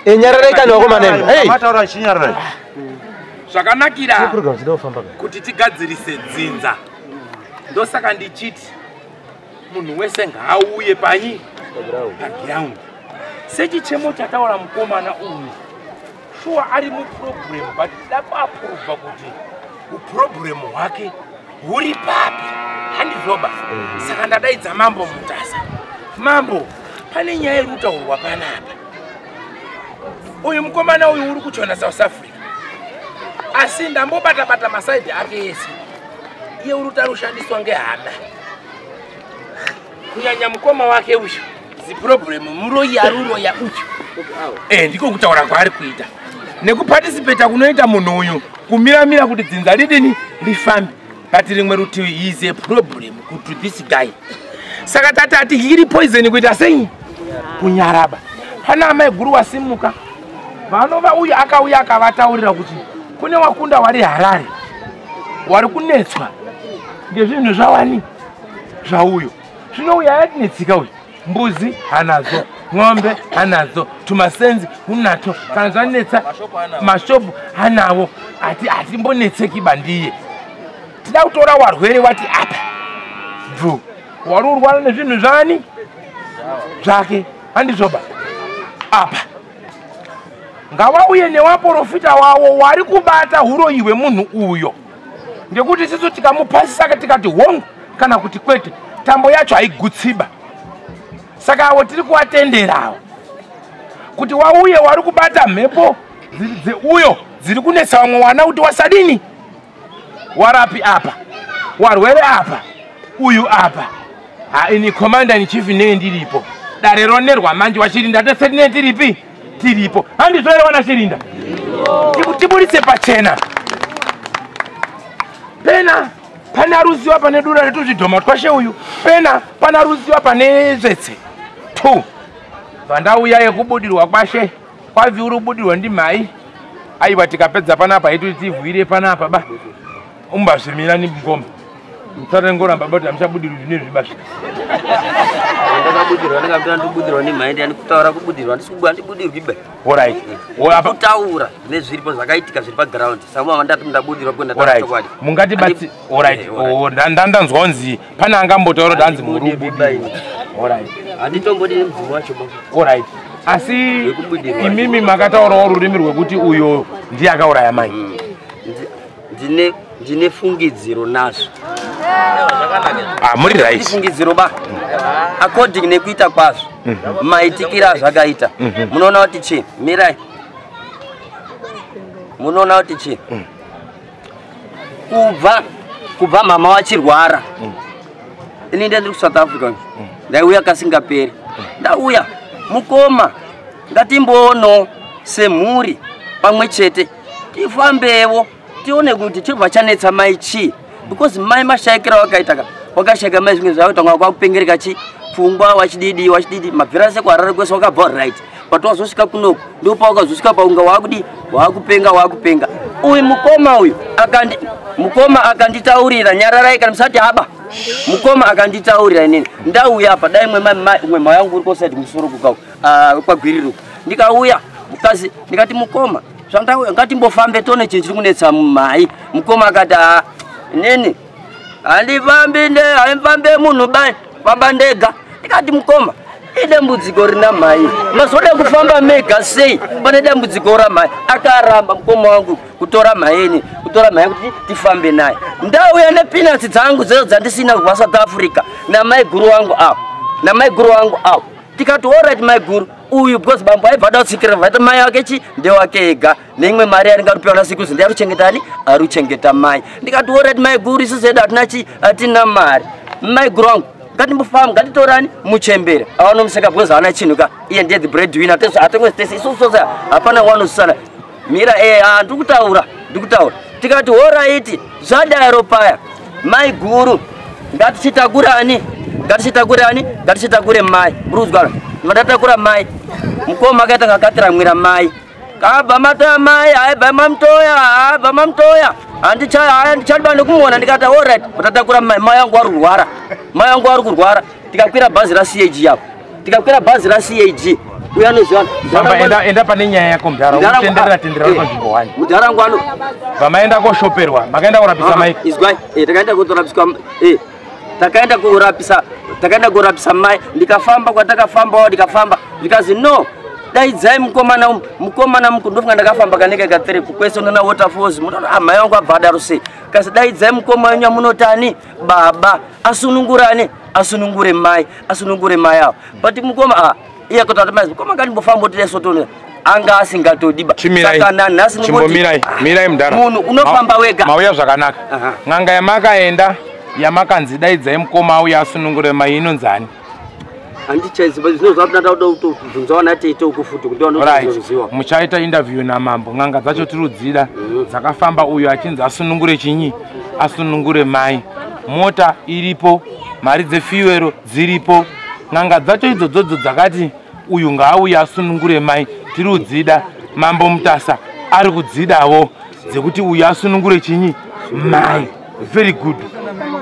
Enyarare kana wako maneno. Hey. Mataura chinyarare. Zvakanakira kuti tigadzirise dzinza. Ndosaka ndichiti munhu wese ngaauye panyi paground. Sechichemo chataura mukomana uyu. Sure ari mu problem but dapaprova kuti uproblem hwake huri papi handizoba. Saka ndadaidza Mambo Mutasa. Mambo, pane nyaya iri kutaurwa panapa. Uyu mukomana uyu uri kuchona South Africa. Asi ndambobata masaidi ake ese. Iye uri kushandiswa ngehama. Kunyanya mukoma wake uyu. Zi problem muroyi aruroya uyu. Ndiko kutaura kwaari kuita. Nekuparticipate kunoita munhu uyu kumiramira kuti dzinza ridini rifambe. Pati rimwe rutivi he is a problem to this guy. Saka tatati hiri poison kuita sei? Kunyaraba. Pana amai guru wasimuka. Vanova uyu akauya akavataurira kuti kune wakunda wari Harare. Wari kunetswa. Ngezvinhu zvawani zvauyo. Zvinouya yatinetsika uyu. Mbuzi hanazo, ng'ombe hanazo, tumasenzi unato, kana zvanetsa mashopu hanawo. Ati mbonetseki bandiye. Tida kutora warwere wati apa. Bro. Wari urwara nezvinhu zvani? Zvake. Handizoba. Apa. Ngawauye newaprofita wawo wari kubata huroyiwe munhu uyo. Ngekuti sisu tikamupasisa tikati hongu kana kuti kwete tambo yacho haigutsiba. Saka awo tiri kuatenderawo kuti wauye wari kubata mhepo uyo dziri kunetsa vamwe wana kuti wasadini warapi apa warwere apa uyu apa ini commander in chief ne ndiripo dare ronerwa manje wachirinda tese ne tiripi tiripo handizvere wana chirinda tiburitse pachena pena pana ruziwa pane dura retu zvidhoma twashe uyu pena pana ruziwa pane zvetse tu vandauya yekubudirwa kwashe kwabvi uri kubudirwa ndimai aiwa tikapedza panapa itu tivhuire panapa ba umbazvimira nimgomba mutarengoramba bati amuchabudirwa zvine zvibasha ndakabudirwa ndikabudirwa ndimai ndiyani kutaura kubudirwa ndibudirwa ibe alright kutaura nezviripo zvakaitika zviri paground samwa mandati ndabudirwa kwenda chokwadi mungati bati alright ndandanzwa nzi pana angambotaura danzi murubu alright anditombodi nemvumo wacho alright asi imimi makataurawo rurimi rwekuti uyo ndiye akauraya mai ndine fungidziro nazvo muri right fungidziro ba according nekuita kwazvo maitikira zvakaita munoona kuti chi mirai munoona kuti chi kubva mama wachirwara ini ndiri kuSouth Africa ndauya kasingaperi ndauya mukoma ngatimboono semhuri pamwe chete tifambewo tione kuti chibva chanetsa mai chi because mai mashaikira wakashayika mai zvimwe zvavo tanga kwakupengereka chi pfungwa wachididi mabvira sekwarara kwese wakabva right but wazosvika kunoko ndopa wakazosvika paunga wakupenga uyu mukoma akanditaurira nyararai kana musati haba mukoma akanditaurira inini ndauya apa dai mwe mai yangu uri kosaidi musoro kukau kwagwiriruka ndikauya mukazi ndikati mukoma zvandauya ngatimbofambe tone chinhu chiri kunetsa mai mukoma akati nini handifambe munhu bai famba ndega ndikati mukoma idambudziko rina mai mazoda kufamba mega sei pane dambudziko ramai akaramba mukoma wangu kutora mai kuti tifambe naye ndauya nepinatsi dzangu dzezo dzandisina kubva South Africa namai guru wangu awo tikati alright mai guru uyu because bambo aibva datsikira vaita mai wake chi ndewake ega neimwe mari aringatopiwa nasiku zindi aruchengeta mai ndikati alright mai guru isu zedu hatina mari mai guru wangu ngatimbofamba ngatitorani muchembere avanomuseka because haana chinhu ka iye ndiye the breadwinner atengwese isusu hapana wanosana mira ndikutaura tikati alright zvadaro paya mai guru ngatichitakure mai uruzwa ndatakura mai mukoma akaita ngakatira mwira mai kabva matoya mai aibva mamtoya handichadiba nekumuona ndikati alright tatakura mai yangu ari kurwara tikakwira bhazi raCAG yapo uyanoziwana Bamba enda pane nyaya yako mudhara utendera kwa nzvimbo wani. Mudhara ngwano. Vamaenda koshoperwa, makaenda kurapisa mai. Izwai, takaenda kutorapisa takaenda kurapisa mai, ndikafamba kwatakafamba ndikafamba. Ndikazi no, daidzai mukomana mukundofika ndakafamba kaneke ka3 kukwese nona waterfalls. Munoona mai wangu abvada ruse. Kasi daidzai mukomana munotani baba asunungure mai awo. But mukoma iya kutata mai mukoma kati mbofamba tile sotoni. Anga asingatodiba sakana nasi mirai mudhara munhu unofamba wega mauya zvakanaka ng'anga yamakaenda yamakanzi daidzai mukoma auya asunungure mai inonzani handichaiziva zvinhu zvakudada kutobvunzawana teite ukufuti kuti ndinoziva muchaita interview namambo ng'anga dzacho tirudzira dzakafamba uyo achinzi asunungure chinyi asunungure mai mota iripo mari dzefuero dziripo ng'anga dzacho idzodzo dzakati uyu ngaauye asunungure mai tirudzida mambo mutasa ari kudzidawo dzekuti uyu asunungure chinyi mai very good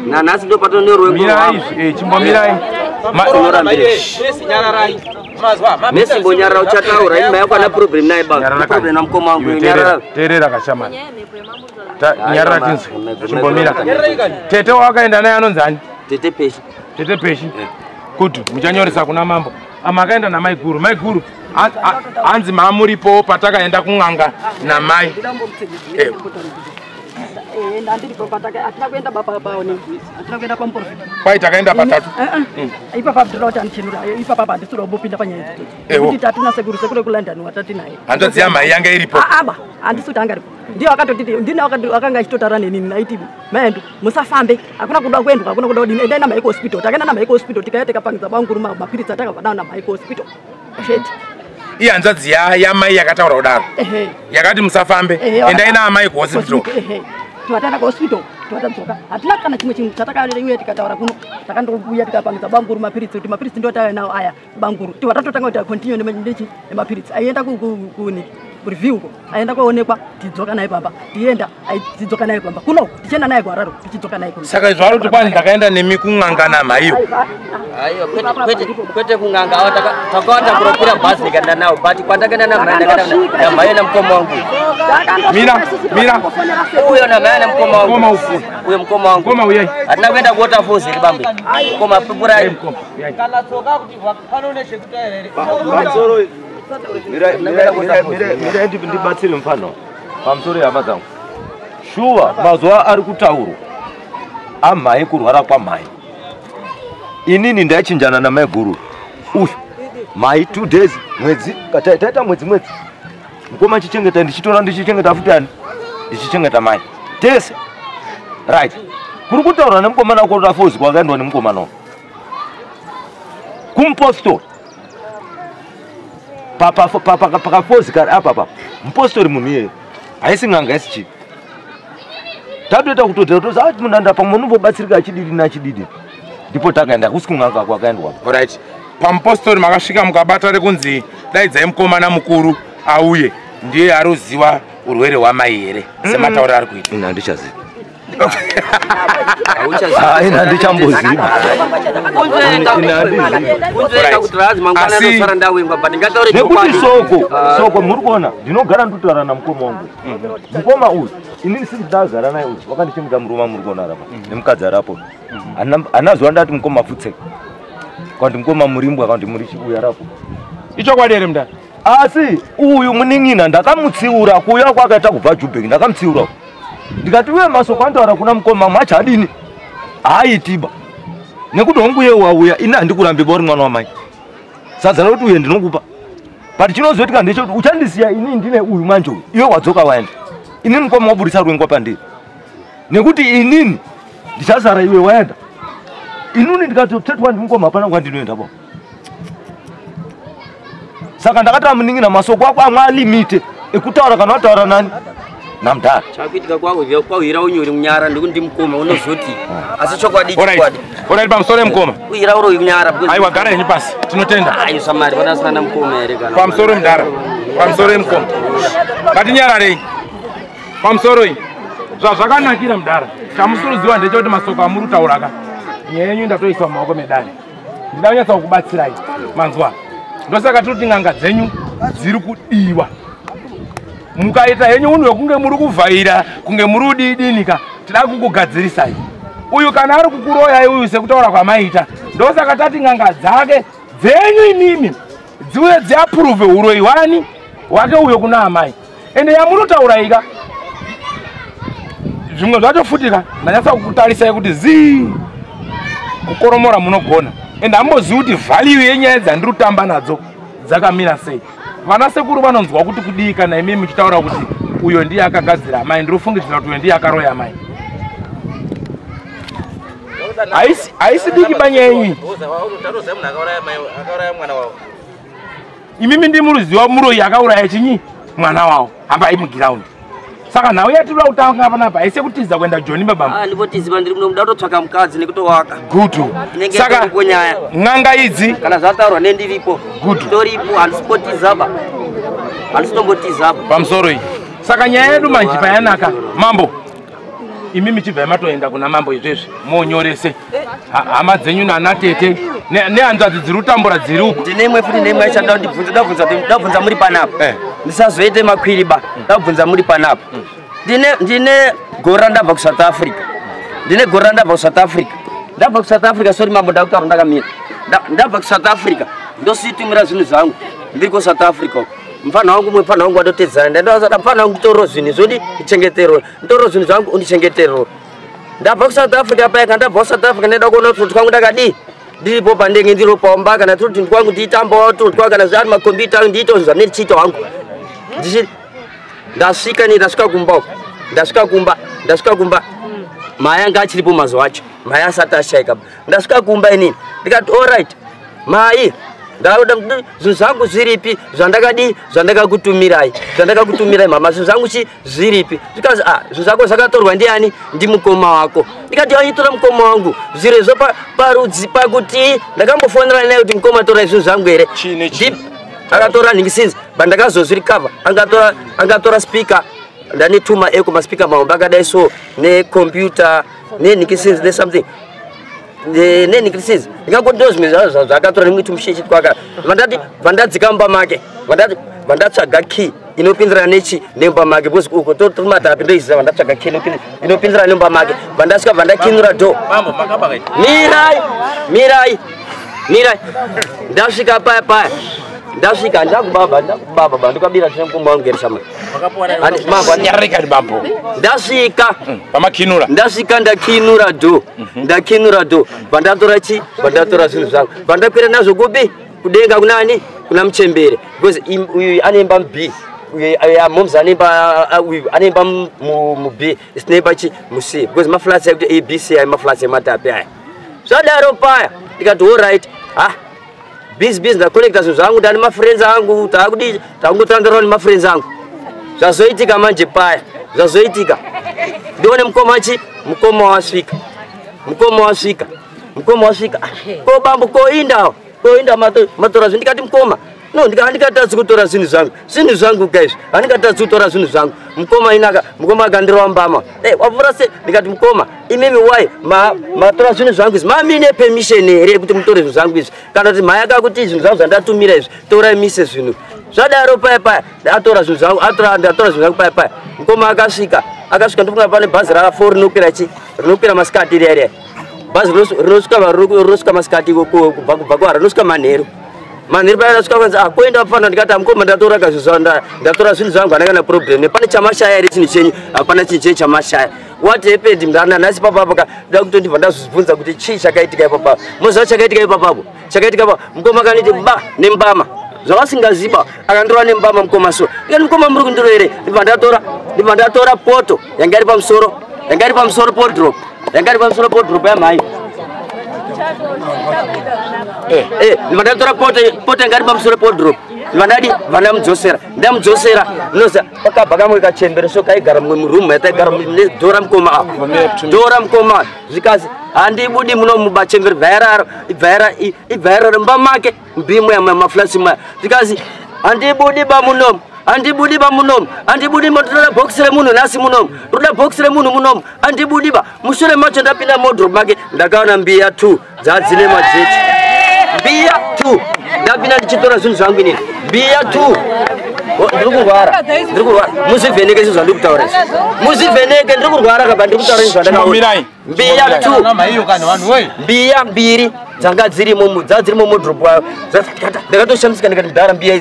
nanhasi ndo patonyorwe mirai chimbomirai Messi mbonyarara uchataura ini mai akwana problem naye baba problem na mukoma wangu nyarara terera kachama nyarara tinzi chimbomira tete wakaenda naye anonzani tete peshi kuti muchanyoresa kuna mambo amakaenda namai guru hanzi maamuripo patakaenda kung'anga namai kwai takaenda patatu hanzodziya mai yanga iripo ndiyo akatotiti ndina akanga achitotara nenini naiti maendu musafambe akuna kuda kuendwa akuna kuda kudini endaina mai hospital takaenda na mai hospital tikaenda kapangisa banguru mapiritsi atakavada na mai hospital sheti ihanzvadzi yamai yakataura kudaro yakati musafambe endaina amai hospital tiwataenda hospital tiwatadzoka hatina kana chimwe chinhu chatakauya tikataura kuno takandouya tikapangisa banguru mapiritsi kuti mapiritsi ndo taya nawo aya banguru tiwatatotanga kuti continue nemapiritsi aienda kuni review aenda kuonekwa tidzoka naye pamba tienda tidzoka naye pamba kuno tichenda naye kwararo tichidzoka naye kuno saka zvaro kuti kwani ndakaenda nemi kung'angana maiyo kwete kung'anga awa takawanda kuropira bhazi ndikaenda nawo but kwandakaenda namai namukoma wangu mira uyo namai namukoma wangu uyo mukoma wangu mukoma uyai hatina kuenda kuwaterfalls iri bambe mukoma pupurai kana tsoka kuti panone chekutaerere Mira ndibatsire mfano pamusoro yama dzangu shuwa mazuva ari kutaurwa amai kurwara kwamai inini ndaichinjana namai guru uyu mai 2 days mwedzi taita mwedzi mukoma chichengeta ndichitora ndichichengeta futani ndichichengeta mai tese right kuri kutaura nemukomana wako Fozi kwakaendwa nemukomana kumpostori pakafozi kari apa mupostori munhu iyeye haisi ng'anga haisi chii tatoita kutotera ati munhu pamunombobatsirika achididi ndipo takaenda kusi kung'anga kwakaendwa right pamupostori makasvika mukabata rekunzi daidzai mukomana mukuru auye ndiye aruziva urwere hwamai here sematauro ari kuita ina handichaziva handichamboziva nekuti soko muri kuona ndinogara nditotaura namukoma wangu mukoma uyu inini sindagara naye uyu wakandichengeta murume muri kuona rapa nemukadzi arapo hana zuva ndati mukoma futseka kwandi mukoma murimbwa kwandi muri chibuya rapo ichokwadi here mudhara asi uyu munin'ina ndakamutsiura kuuya kwakaita kubva Joburg ndakamutsiura ndikati uye masoko antaura kuna mukoma macho adini haitiba nekuti hongu ye wauya ini handikurambiba uri mwana wamai sadza rekuti uye ndinokupa but chinozoitika ndechekuti uchandisiya ini ndine uyu manje uyu iwe wadzoka waenda inini mukoma waburisa rwengwa pandiri nekuti inini ndichazara iwe waenda inini ndikatotetwa ndimukoma hapana kwandinoenda po saka ndakatama munin'ina masoko ako amwe alimite ekutaura kana wataura nani namdhara chakuitika kwahwira unyori munyara ndikuti ndimukoma unozoti asi chokwadi orari pamusoro emukoma uhira uri munyara aiwa gara henyu pasi tinotenda ayo samari panasina namukoma here kana pamusoro emudhara pamusoro emukoma ngatinyararei pamusoro iyi zvazvakanakira mudhara chamusuruziva ndechekuti masoko amuri kutaura ka nyaya yenyu ndatoiswa mumaoko medare ndida kunyatsa kukubatsirai manzwa ndosaka toti ng'anga dzenyu dziri kudiwa. Mukaita henyu unhu wekunge muri kuvhaira kunge muri kudidinika tida kukugadzirisai. Uyu kana ari kukuroyai uyu sekutaura kwamaita ndosaka tati ng'anga dzake dzenyu imimi dziuye dziapprove uroyiwani wake uyo kuna amai. Ende yamunotauraika zvimwe zvacho futika ndanyasa kukutarisai kuti zii kukoromora munogona. Ende hambozivi kuti value yenyaya dzandiri kutamba nadzo dzakamira sei. Vana sekuru vanonzwa kuti kudii kana imi muchitaura kuti uyo ndiye akagadzira amai. Ndiri kufungidzira kuti uyo ndiye akaroya amai. Haisi diki banya yenyu. Imimi ndimuruziva muroyi akauraya chinyi mwana wawo hambai mugiraundi. Saka nawe yatira utanga panapa haisi kutiza kuenda Joni babamba. Ndipotiziva ndiri munoda kutsvaka mukadzi nekutowaka. Gutu. Saka ng'anga idzi kana zvataurwa nendiripo. Gutu. Toripo handisipotizaba. Handisitombotizaba. Pamusoro iyi. Saka nyaya yedu manjipa yanaka mambo. Imi michibva matoenda kuna mambo izvezvi monyorese hama dzenyu nana tete nehanzvadzi dziri kutambura dziri uku. Ndine imwe futi neimwe achada ndabvunza muri panapa. Ndisazoite makwiriba ndabvunza muri panapa. Ndine gora ndabva kuSouth Africa. Ndabva kuSouth Africa sorry mambo ndakutaura ndakamira. Ndabva kuSouth Africa ndositumira zvinhu zvangu ndiri kuSouth Africa. Mfana wangu mfana wangu adotedzana ndandaza mfana wangu toro zvinhu zvodi kuchengetero ndoro zvinhu zvangu undichengetero. Ndabva kuSouth Africa paya ndabva kuSouth Africa ndada kuona kuti kwangu ndakadi ndiripo pandenge ndiro paomba kana kuti kwangu nditambawo kuti kana zvari makombiyuta ndiito zvanechito wangu ndasvika ndasvika kumba mai anga achiripo mazuva acho mai asati ashaika ndasvika kumba inini ndikati alright mai ndauda zvinhu zvangu zviripi zvandakakutumirai mama zvinhu zvangu zviripi zvikazi zvinhu zvako zvakatorwa ndiani ndimukoma wako. Ndikati aitora mukoma wangu zvirezvo parudzi pakuti ndakambofonera naye kuti mukoma tora zvinhu zvangu here akatora nhingisinzi bandakazozvirikava angatora speaker ndanetuma eko maspika mahombe akadai so necomputer nenhingisinzi nesomething nenhingisinzi ndikangoti ndo zvimwe zvazvo zvakatora nemwiti mushechi twaka vandadzika mumba make vandatsvaga key inopindirana nechi nemba make because uko tomatapa ndoiziva vandatsvaga key inopindirana nemba make vandasvika vandakinura do mirai ndasvika paya ndasvika ndakubaba ndikabira tine mukoma wangu gereshama ndasvika ndakinura do vandatora zvinhu zvangu vandakwira nazvo kupi kudenga kunani kuna Muchembere because uyu anemba muB moms anemba muB isinemba chi muC because maflats ekuti ABC ai maflats ematapi aya zvadaro paya ndikati alright busy ndakolekta zvinhu zvangu ndani mafriends angu takungotandarawo nemafriends angu zvazoitika manje paya ndione mukoma wasvika ko bambo koinda matora zvinhu ndikati mukoma no handikatadzi kutora zvinhu zvangu guys handikatadzi kutora zvinhu zvangu mukoma akandirova mbama wavhura se ndikati mukoma imimi wai matora zvinhu zvangu izvi mamine permission here kuti mutore zvinhu zvangu izvi kana kuti mhai akakuti zvinhu zvangu zvandatumira izvi torai mise zvinhu zvadaro paya ndatora zvinhu zvangu ndatora zvinhu zvangu paya mukoma akasvika ndofunga pane bhazi raka4 rinokwira masikati iriya bhazi rinosvika masikati kubva kwara rinosvika manheru paya ndasvika kwanzi koenda pafana ndikati mukoma ndatora zvinhu zvangu handakana problem pane chamashaya here chinhu chenyu hapana chinhu chenyu chamashaya what happened mndanasi papapo da kutondibva ndazvibvunza kuti chii chakaitika ipapapo moziva chakaitika ipapapo mukoma akaniti nembama zvavasingaziba akandorova nembama mukoma so ikati mukoma muri kundiro here ndibva ndatora poto yanga iri pamusoro podrop yamhai ndibva ndatora poto yanga iri pamusoro podrop vandamudzosera noza pakabva kamwe kachembere so kaigara mumwe murumu yataigara dora mukoma zvikazi handibudi muno mubachembere ibvairaro mumba make mbimwe yamaflasi maya zvikazi handibudi bamunomu handibudi toda bhokisi remunhu nhasi munomu toda bhokisi remunhu munomu handibudiba mushure macho ndapinda modrop make ndakaona mbiya 2 dzadzine majechi mbiya 2 ndapinda ndichitora zvinhu zvangu inini mbiya 2 ndiri kurwara muzivheneke izvo zvandiri kutaura muzivheneke ndiri kurwara kabva ndiri kutaura izvo zvandakaona mbiya 2 mbiya 2 dzanga dzirimo modrop wayo ndakatoshamsika ndikati mudhara mbiya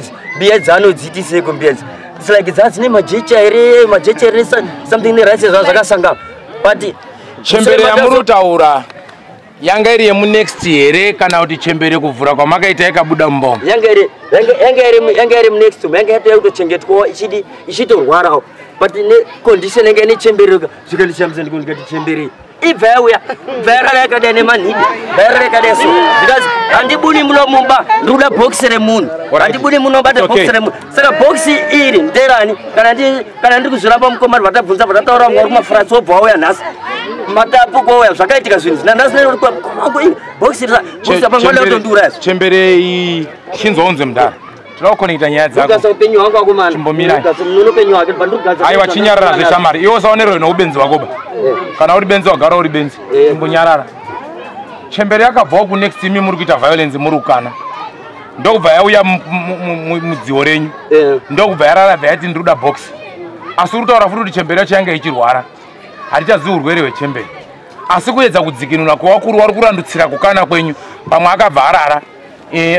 idzi anodziti seko mbiya idzi it's like dzadzine majecha here something neraisi zvavo zvakasangana but chembere yamurutaura yanga iri yemunext here kana kuti chembere kuvhura kwamakaita yakabuda mumbongo yanga iri munext yanga yatokutochengetwawo ichitorwarawo but necondition yanga ine chembere zvikandishamisa ndikati chembere ibva yauya bva yakadai nemanhidi bva yakadai so because handibudi muno mumba ndikuda bhokisi remunhu handibudi muno bata bhokisi remunhu saka bhokisi iri nderani kana ndiri kuzviramba mukomari vatabvunza vatataura mwauri kumafrats wobva wauya nhasi matapu kwauya zvakaitika zvinhu nanhasi bhokisi pamwana kutondura chembere iyi chinzonze mudhara tinoda kukonekita nyaya dzako upenyu hwangu akomana chimbomirai upenyu hwake aiwa chinyarara zveshamari iwe usaonerwe noubenzi wakoba kana uri benzi wagara uri benzi chimbonyarara chembere yakabvawo kunext imi muri kuita violence muri ukana ndokubva yauya mudziwo renyu ndokubva yararabva yati ndiri kuda bhokisi asi uri kutaura futi kuti chembere yacho yanga ichirwara hatichazivi urwere hwechembere asi kuedza kudzikinura kwawakuru wari kurandutsira kukana kwenyu pamwe akabva arara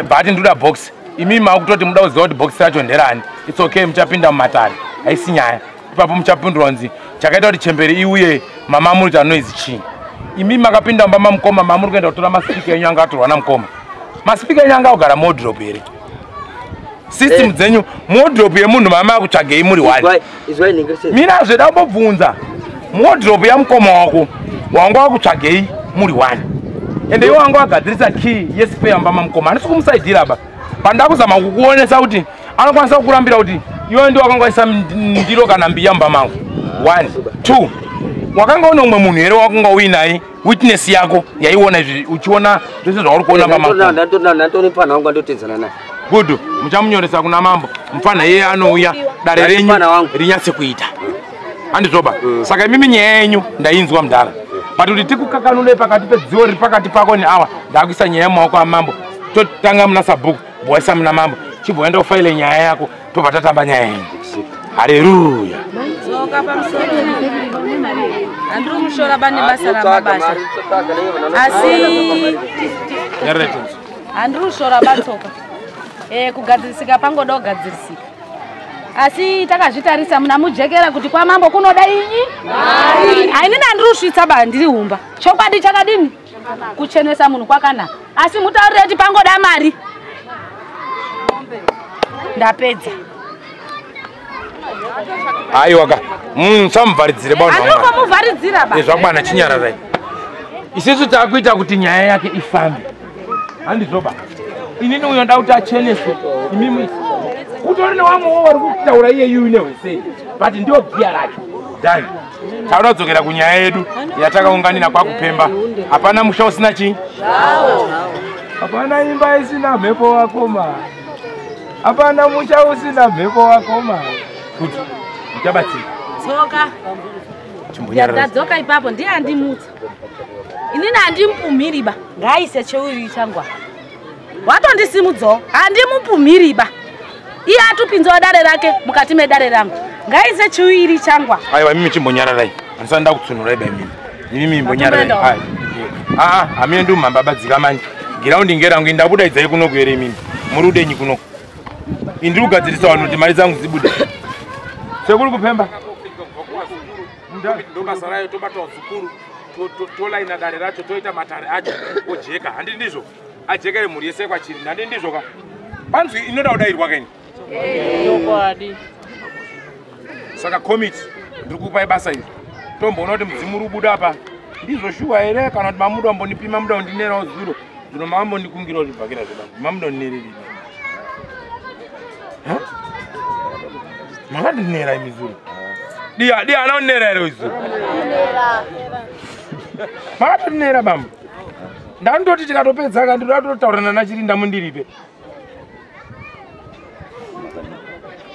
bhati ndiri kuda bhokisi imi makutoti muda kuziva kuti bhokisi racho nderani its okay muchapinda mumatare haisi nyaya ipapo muchapindurwa kunzi chakaita kuti chembere iuye mama muri kuti anoizi chii imi makapinda mumba mukoma mamuri kuenda kutora masipika enyu anga atorwa namukoma masipika enyu anga kugara modrop here system dzenyu modrop yemunhu mama akutsvagei muri wani mina zveda kubvunza modrop yamukoma wako wanga wakutsvagei muri wani ende iwo wanga wagadzirisa key yespare mumba mamukoma handisi kumusaidhira ba pandakuzama kukuonesa kuti anokwanisa kukurambira kuti iwe ndi wakangwaisa ndiro kana mbiya mumba mangu 1 2 wakanga une umwe munhu here wakunga uinaye witness yako yaiona izvi uchiona zvese zvauri kuona pamandantoripana wangu andotedzana naye good muchamunyoresa kuna mambo mufana iye anouya dare renyu rinyatse kuita handizvoba saka imimi nyaya yenyu ndainzwa mudhara but kuti tikukakanule pakati pedziwo riri pakati pako neawa ndakuisa nyaya yemaoko amambo totanga muna sabhuku bhoisa muna mambo chibhoenda kufaile nyaya yako tobva tatamba nyaya yenyu haleluya handiri kumushora bane basa ramabasha asi handiri kushora batsoka kugadzirisika pangoda kugadzirisika asi takazvitarisa muna mujekera kuti kwamambo kunoda inyi hainini handiri kusvitsa ba ndiri humba chokwadi chakadini kuchenesa munhu kwakanaka asi mutaurire kuti pangoda mari ndapedza aiwaka samuvharidzire banomuvharidzira ba zvakwana chinyararai isisu takuita kuti nyaya yake ifambe handizvoba inini uyo nda kuti acheneswe imimi utori newamwewo wari kutaura iyeyu nehwesei but ndio giya racho dani tauda kudzokera kunyaya yedu yatakaunganira kwakupemba hapana musha usina chii hapana imba isina mhepo wakoma hapana musha usina mhepo wakoma kuti uchabatsira dzoka ndadzoka ipapo ndiye andimutsa inini handimupumhiri ba ngaise cheuviri changwa watondisimudzawo handimupumhiri ba iye atupinzawo dare rake mukati medare rangu ngaise chiuviri changwa aiwa mimi chimbonyararai handisati ndakutsunurai ba imimi imbonyararai hamine ndimumhambabadzika manje giraundi ngerangu indabudaidzai kunoku here imimi muri udenyi kunoku indiri kugadzirisa vanhu kuti mari dzangu dzibude sekuri kupemba ndokasarayo tobatawo zukuru tolaina dare racho toita matare acho ojeka handi ndizvo ajeka remhuri yese kwachiri handi ndizvo ka panzwi inoda kudairwa kaini saka komiti ndiri kupai basa iri tomboona kuti mudzimu uri kubuda apa ndizvo shuwa here kana kuti mamuda wambondipima muda wandinerawo zuro zvino makambondikungirawo zvibhakira zvoda mamuda wandinereri makandinera imi zuro di ana unera here izuro makatondinera bamba ndandoti tikatopedza ka ndinoda totaurana nachirinda mundiripe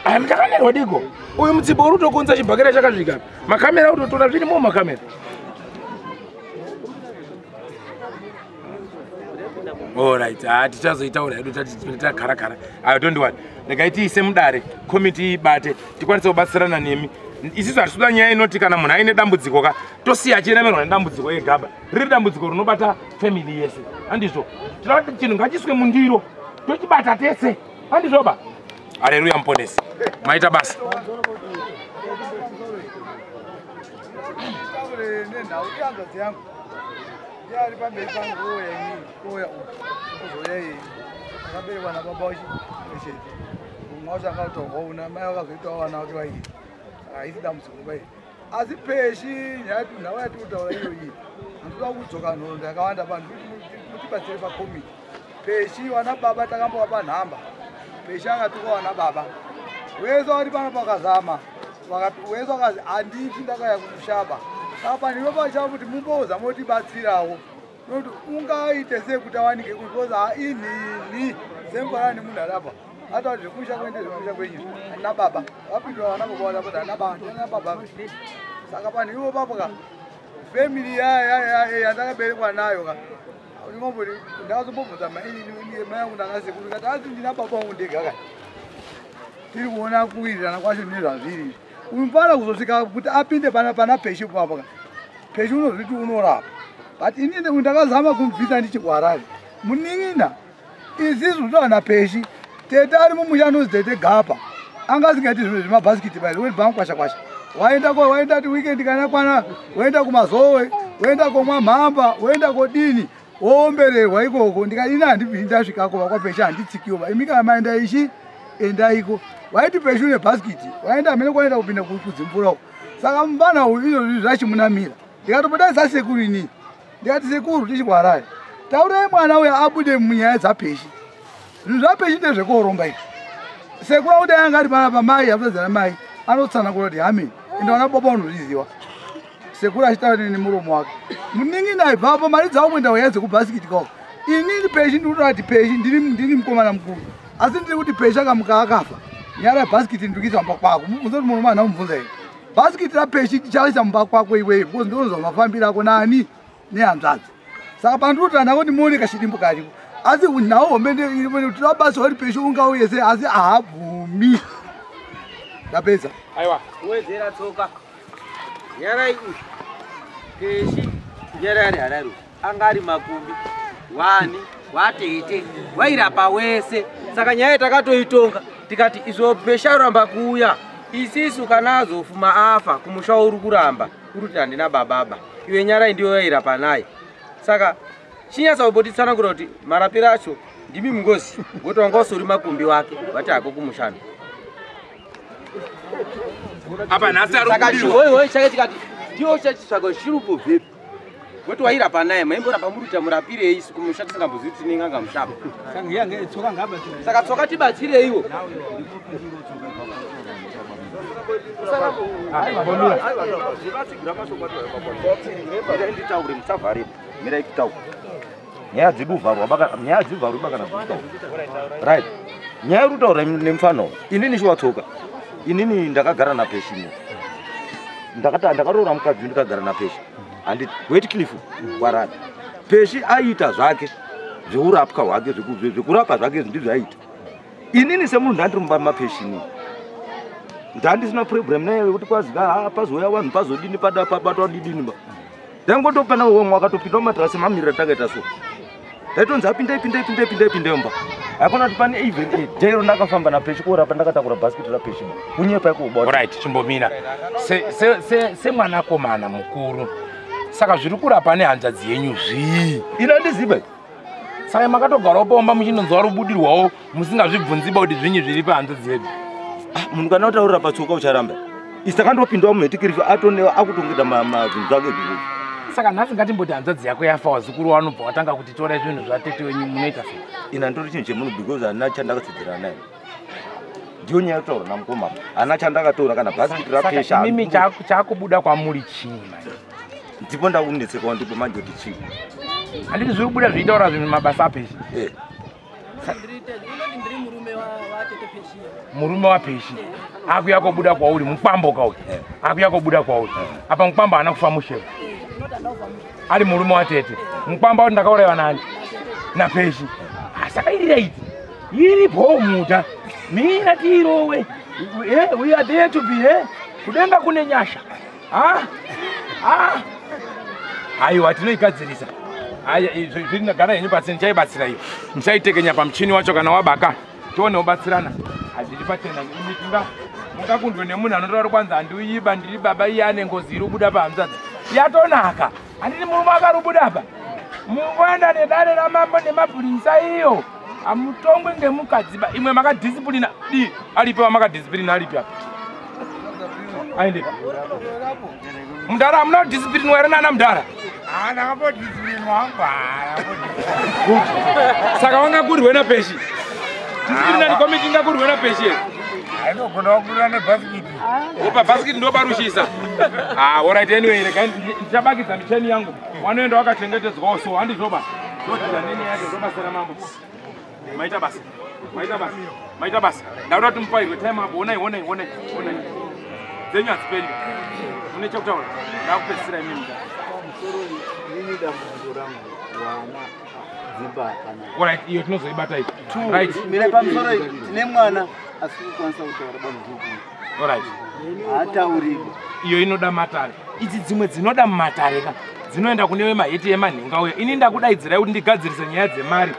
aya mutakanerwa diko uyu mutsibo uri kutokonza chibhakira chakasvika makamera utotora zvirimo makamera Alright, tichazoitaura hedu takara. Ayo don't worry. Ndakaitiise mudare, committee ibate, tikwanise kubatsirana nemi. Isusu hatisuda nyaya inoti kana munhu aine dambudziko ka tosiya achiemerwa nedambudziko egaba. Riri dambudziko rinobata family yese. Handizvo. Tinoda kuti chinhu ngachiiswe mundiro. Tochibata tese. Handizvoba. Haleluya muponesi. Maita basa. Yari pamberi pangu oya uzoyei akaberwa nababa wechete umwe wacho akatoona mai akazoitawo vana vake vaii haisi dambudziko bai asi peshi nhau yatiri kutaura iyoyi handitoda kudzoka nhoroondo yakawanda vanhu mutibatsire pakomiti peshi vana baba takambova panhamba peshi akatuka vana baba wese wati pano pakazama wese wakazi handiti ndakaya kumushaba apa ndinopacha kuti mumboza motibatsirawo nokuti ungaite sekuti awanike kukoza inini semborani munhu alapa atati zvekusha kuende zvekusha kwenyu ana baba vapindura vana baba vatapoti ana baba saka panhu ivo papoka family yandakaberekwa nayo ka ndakazombobvunza mai yangu ndakasekuru kati asi ndina baba wangu ndega ka tiri kuona kuwirirana kwacho nezvazviri unofana kuzosvika kuti apinde pana peshi papoka peshi unozviti unorapa but inini ndakazama kumubvisa ndichikuharare muning'ina isisu towana peshi tete ari mumusha anozi tete gapa angasingaiti zvinhu zvemabhasikiti bai world bank kwasha waenda ti weekend kana kwana woenda kumazowe woenda komwa mhamba woenda kodini woombererwa ikoko ndikadini handibviri ndasvikako vakwapeshi handitsikiwo imika maenda ishi endaiko waiti peshi une bhasikiti waenda mene kwaenda kupinda kudzimvurawo saka mubana uyu izvozvi zvachimunamira ndikatopota sasekuru inini ndikati sekuru tichikuharare taurai mwana uya abude munyaya dzapeshi zvinhu zvapeshi ndezvekoromba izvi sekuru akuti anga ari pana pamai aputadzana mai anotsanangura kuti hameni endaona baba unozviziva sekuru achitaura nemuromo wake muning'ina ibvapo mari dzavo kuenda waya dzekubhasikiti kwavo inini peshi ndikuti peshi ndiri mukomana mukuru asi ndiri kuti peshi akamuka akafa nyara yebhasikiti ndikuisa mumba kwako mubvunza kuti munhu mana mubvunza here bhasikiti rapeshi tichaisa mumba kwako iweyo because ndionzwa mafambiro ako nani nehanzvadzi saka pandikuti andako ndimuone kachidimbo karipo asi nhau hombe tinoda basa kuti peshi ungauyese asi haabvumi ndapedza aiwa wedzera tsoka nyara iyi peshi nyara yari hararu anga ari makumbi wani watete wairapa wese saka nyaya takatoitonga tikati izvo peshi aramba kuuya isisu kana azofuma afa kumusha uri kuramba uri kuti handina bababa iwe nyara ndiyo yairapa naye saka chinyatsa kubotitsanangura kuti marapiro acho ndimi mungozi ngoti wanga usori makumbi wake vati hako kumushando apa nhasi arihoi chake tikati ndiwo chachisvaga chirupo vhepi ngoti wairapa naye maimboramba muruta murapirei kumusha tisingambozivi kuti ninganga mushaba saka tsoka tibatsireiwo nyaya dziduvharwa bakana right nyaya rutaura nemufano inini chiwatsoka inini ndakagara napeshi ndakaroora mukadzi ndikagara napeshi handiti Westcliff kwarani peshi aita zvake zveurapwa hwake zvekurapa zvake ndizvo aita inini semunhu ndandiri mumba mapeshini ndandisina problem naye kuti kwazika pazouya vanhu pazodini pabatwa didini ba ndangotopana womwe wakatopinda mumatirasi mamirira takaita so ndaitonzi apindei mba hakuna kuti pane even jairo ndakafamba napeshi korapa ndakatakura bhasikiti rapeshi kunyepa ikuba right chimbomira semwanakomana mukuru saka zviri kurapa nehanzvadzi yenyu zvii inandiziba saka makatogarawo pomba muchinonzwa rubudirwawo musingazvibvunziba kuti zvinyi zviri pahanzvadzi yedu munhu kana utaurira patsoka ucharamba isi takandopindawo muhetikirifi akutongeda zvinhu zvake zvikuru saka nhasi ngatimboti hanzvadzi yako yafa wazukuru wanobva watanga kuti torai zvinhu zvatete wenyu munoita sei ina ndori chinhu chemunhu because hana chandakatsidzira naye ndiyo nyaya yekutaura namukoma hana chandakatora kana bhasikiti rapesha mimi chakubuda kwamuri chii ndipo ndakunetsekawo ndipo manje kuti chii handiti zviri kubuda zviitaura zvinhu mabasa apeshi murume wapeshi akuya kobuda kwauri mukwambo kauyu akuya kobuda kwauri apa mukwambo haana kufa musheva ari murume watete mukwamba kuti ndakaurayiwa nani napeshi saka iri right iripo muta mina tirowe we are there to be kudenga kune nyasha aiwa tinoigadzirisa aya zvinogara henyu pasi ndichaibatsira iyo ndichaitekenya pamuchini wacho kana wabaka tione ubatsirana hazviri patena mungakundwe nemunhu anotaura kwanza handiuiba ndiri baba iye ane ngozi iri kubuda pahamzadza yatonaka handiti murume akarubuda pa mukwenda nedare ramambo nemapurisa iyo hamutongwe ngemukadziba imwe makadhisiplina alipiwa makadhisiplina alipi apa aende mudhara hamuna kudhisiplina here nana mudhara saka wangakurirwe napeshi disiplinary committee ngakurirwe napeshi here opa bhasikiti ndobarushisa alright anyway ndichabakidza micheni yangu wanoenda wakachengetedzwawo so handizoba ndodhira nene yake ndobasira mambo maita basa ndauda kuti mupairwe time apo onai dzenyu hadziperi mune chekutaura ndakupedzisira imi muda alright iyo tinozoibata iyi right mira pamusoro tine mwana asiri kukwanisa kutaura banhukuku alright haatauriwe iyo inoda matare idzi dzimwe dzinoda mumatare ka dzinoenda kune vemaheti emanhenga uyo ini ndakudaidzirai kuti ndigadzirise nyaya dzemari